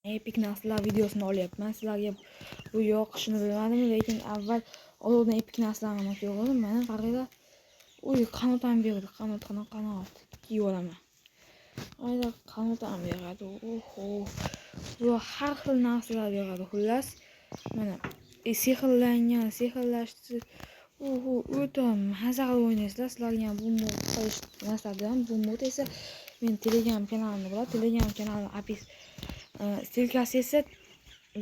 Epic narsalar videosini olyapman. Sizlarga bu yoqishini bilmadim, lekin avval olovdan epic narsalarni olmoqchi bo'ldim. Mana qaranglar. Uy, qanot ham berdi. Qanot kiyib olaman. Oyda qanot ham beradi. Oho. Bu har xil narsalar beradi. Xullas, mana sehrlashdi. Oho, o'ta mazza qilib o'ynaysizlar. Sizlarga ham bu mod qilish narsalarim. Bu mod esa men Telegram kanalimda bo'ladi. Telegram kanalim ssilkasi esa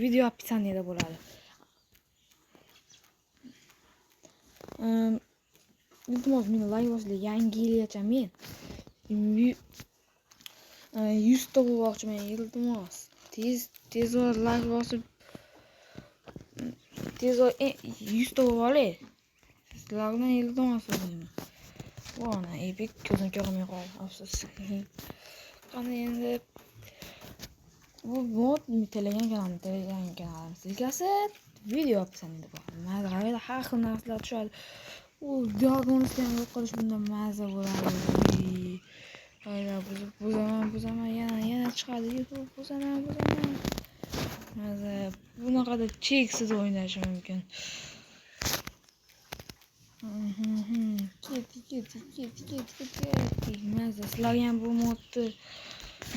video описаниеda bo'ladi. Iltimos meni like bosinglar. Yangi yilgacha men 100 ta bo'lmoqchiman. Iltimos tezroq like bosib tezroq 100 ta bo'lib olay. Sizlardan iltimos so'rayman. Vona epic ko'zim ko'rmay qoldi. Afsus. Qani endi bu mod Telegram kanalim ssilkasi video описаниеda bor. Mazza har xil narsalar tushadi. U diagnostikani yo'q qilish bundan mazza bo'ladi. Hayda, buzaman yana chiqadi. Buzaman. Mazza bunaqada cheksiz o'ynash mumkin. Ket. Mazza sizlarga ham bu modni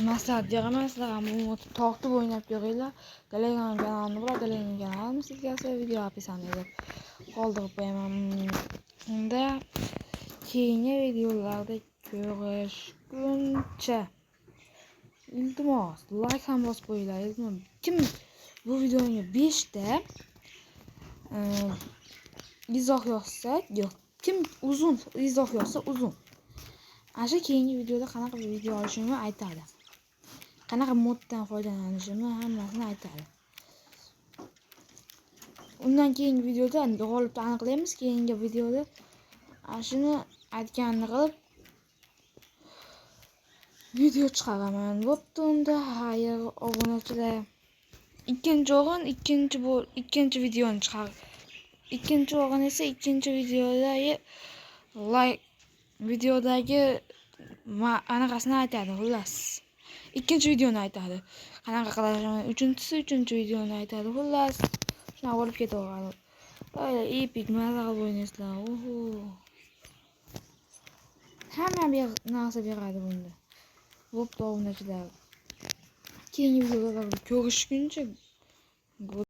maslahat beraman. Sizlar ham bu modni tortib o'ynab ko'ringlar. Telegram kanalimda bor. Telegram kanalim ssilkasi video описаниеda qoldirib qo'yaman. Unda keyingi videolarda ko'rishguncha iltimos like ham bosib qo'yinglar. Iltimos kim bu videoga 5 ta izoh yozsa, kim uzun izoh yozsa uzun. Ana keyingi videoda qanaqa video olishimni aytadi. Qanaqa moddan foydalanishimni hammasini aytadi. Undan keyingi videoda g'olibni aniqlaymiz. Keyingi videoda shuni aytganini qilib video chiqaraman. Bo'pti unda. Xayr, obunachilar. Ikkinchi videoni chiqar. Ikkinchi o'g'in esa ikkinchi videodagi anaqasini aytadi. Xullas. Ikkinchi videoni aytadi. Qanaqa qilishini. Uchinchi videoni aytadi. Xullas. Shuna olib ketaveradi. Oyda epic mazza qilib o'ynaysizlar. Oho. Hamma bir narsa beradi bunda. Bo'pti obunachilar. Keyingi videoda ko'rishguncha